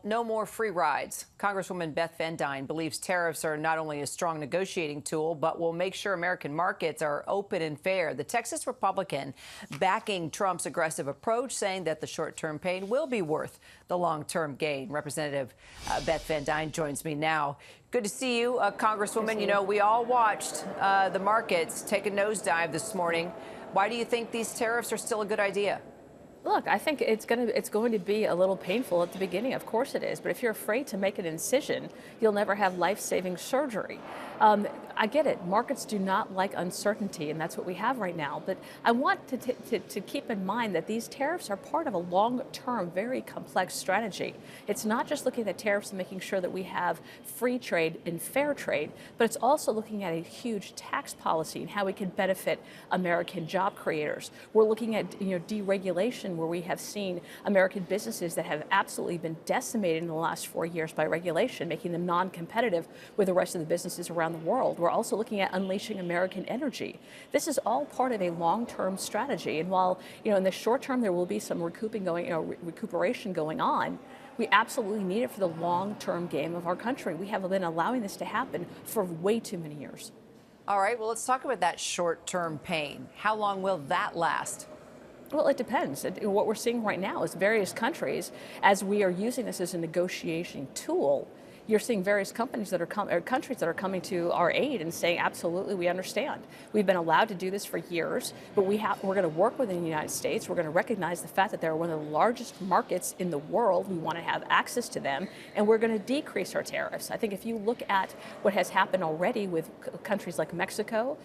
no more free rides. Congresswoman Beth Van Duyne believes tariffs are not only a strong negotiating tool, but will make sure American markets are open and fair. The Texas Republican backing Trump's aggressive approach, saying that the short-term pain will be worth the long-term gain. Representative Beth Van Duyne joins me now. Good to see you, Congresswoman. You know, we all watched the markets take a nosedive this morning. Why do you think these tariffs are still a good idea? Look, I think it's going to be a little painful at the beginning. Of course it is. But if you're afraid to make an incision, you'll never have life-saving surgery. I get it. Markets do not like uncertainty, and that's what we have right now. But I want to keep in mind that these tariffs are part of a long-term, very complex strategy. It's not just looking at tariffs and making sure that we have free trade and fair trade, but it's also looking at a huge tax policy and how we can benefit American job creators. We're looking at deregulation, where we have seen American businesses that have absolutely been decimated in the last 4 years by regulation, making them non-competitive with the rest of the businesses around the world. We're also looking at unleashing American energy. This is all part of a long-term strategy. And while, in the short term there will be some recuperation going on, we absolutely need it for the long-term game of our country. We have been allowing this to happen for way too many years. All right, well, let's talk about that short-term pain. How long will that last? Well, it depends. What we're seeing right now is various countries, as we are using this as a negotiation tool, you're seeing various countries that are coming to our aid and saying, absolutely, we understand. We've been allowed to do this for years, but we're going to work within the United States. We're going to recognize the fact that they're one of the largest markets in the world. We want to have access to them, and we're going to decrease our tariffs. I think if you look at what has happened already with countries like Mexico,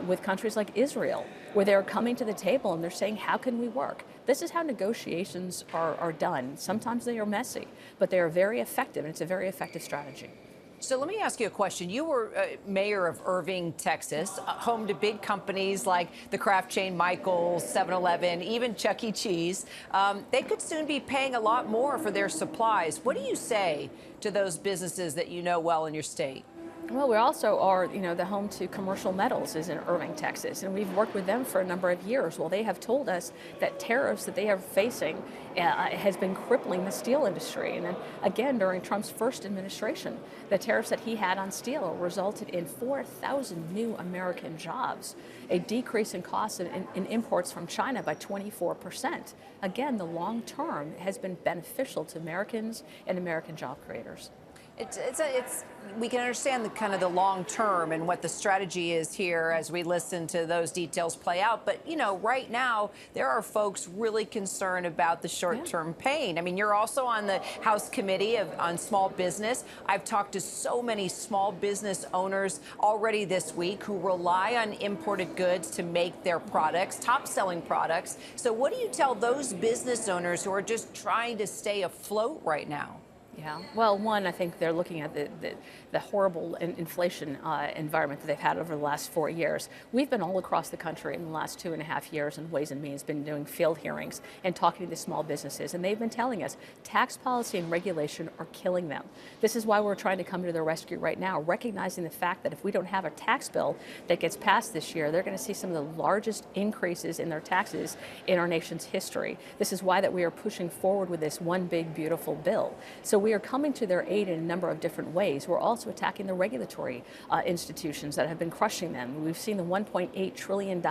with countries like Israel, where they're coming to the table and they're saying, how can we work? This is how negotiations are done. Sometimes they are messy, but they are very effective, and it's a very effective strategy. So let me ask you a question. You were mayor of Irving, Texas, home to big companies like the craft chain Michael's, 7-Eleven, even Chuck E. Cheese. They could soon be paying a lot more for their supplies. What do you say to those businesses that you know well in your state? Well, we also are, the home to Commercial Metals is in Irving, Texas, and we've worked with them for a number of years. Well, they have told us that tariffs that they are facing has been crippling the steel industry. And then again, during Trump's first administration, the tariffs that he had on steel resulted in 4,000 new American jobs, a decrease in costs in imports from China by 24%. Again, the long term has been beneficial to Americans and American job creators. We can understand the long term and what the strategy is here as we listen to those details play out. But, right now, there are folks really concerned about the short-term pain. I mean, you're also on the House Committee on Small Business. I've talked to so many small business owners already this week who rely on imported goods to make their products, top-selling products. So what do you tell those business owners who are just trying to stay afloat right now? Yeah, well, one, I think they're looking at the horrible inflation environment that they've had over the last 4 years. We've been all across the country in the last 2.5 years, and Ways and Means been doing field hearings and talking to the small businesses, and they've been telling us tax policy and regulation are killing them. This is why we're trying to come to their rescue right now, recognizing the fact that if we don't have a tax bill that gets passed this year, they're going to see some of the largest increases in their taxes in our nation's history. This is why that we are pushing forward with this one big, beautiful bill. So we are coming to their aid in a number of different ways. We're also attacking the regulatory institutions that have been crushing them. We've seen the $1.8 trillion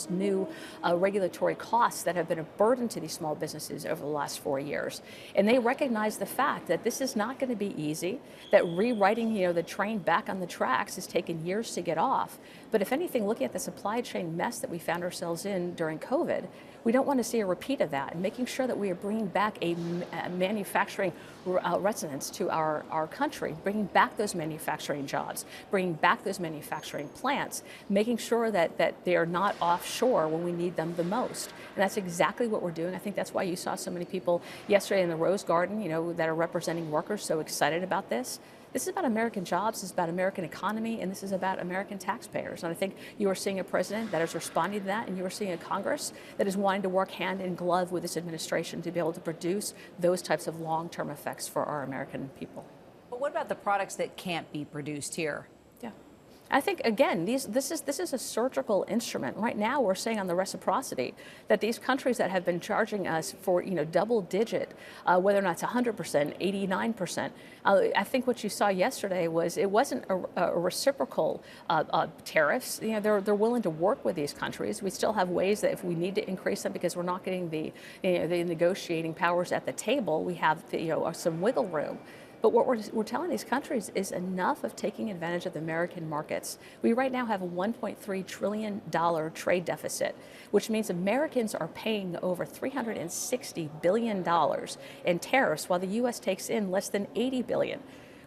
new regulatory costs that have been a burden to these small businesses over the last 4 years. And they recognize the fact that this is not going to be easy, that rewriting the train back on the tracks has taken years to get off. But if anything, looking at the supply chain mess that we found ourselves in during COVID, we don't want to see a repeat of that, and making sure that we are bringing back a manufacturing resonance to our country, bringing back those manufacturing jobs, bringing back those manufacturing plants, making sure that they are not offshore when we need them the most. And that's exactly what we're doing. I think that's why you saw so many people yesterday in the Rose Garden, that are representing workers so excited about this. This is about American jobs, this is about American economy, and this is about American taxpayers. And I think you are seeing a president that is responding to that, and you are seeing a Congress that is wanting to work hand in glove with this administration to be able to produce those types of long-term effects for our American people. But what about the products that can't be produced here? Yeah. I think, again, this is a surgical instrument. Right now, we're saying on the reciprocity that these countries that have been charging us for, double digit, whether or not it's 100%, 89%, I think what you saw yesterday was it wasn't a reciprocal tariffs. They're willing to work with these countries. We still have ways that if we need to increase them because we're not getting the negotiating powers at the table, we have some wiggle room. But what we're telling these countries is enough of taking advantage of the American markets. We right now have a $1.3 trillion trade deficit, which means Americans are paying over $360 billion in tariffs while the U.S. takes in less than $80 billion.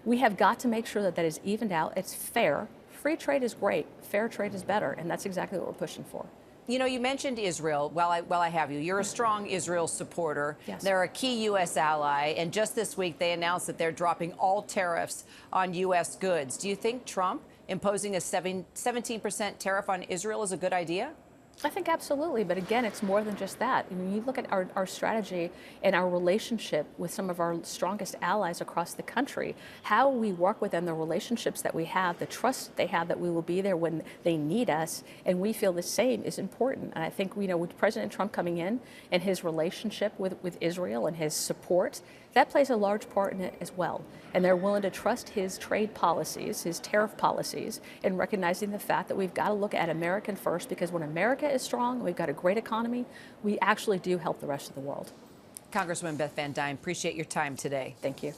We have got to make sure that that is evened out. It's fair. Free trade is great. Fair trade is better. And that's exactly what we're pushing for. You mentioned Israel. While I have you, you're a strong Israel supporter. Yes. They're a key U.S. ally, and just this week they announced that they're dropping all tariffs on U.S. goods. Do you think Trump imposing a 17% tariff on Israel is a good idea? I think absolutely, but again, it's more than just that. When you look at our strategy and our relationship with some of our strongest allies across the country, how we work with them, the relationships that we have, the trust they have that we will be there when they need us, and we feel the same is important. And I think, with President Trump coming in and his relationship with Israel and his support, that plays a large part in it as well. And they're willing to trust his trade policies, his tariff policies, and recognizing the fact that we've got to look at American first, because when America is strong, we've got a great economy, we actually do help the rest of the world. Congresswoman Beth Van Duyne, appreciate your time today. Thank you.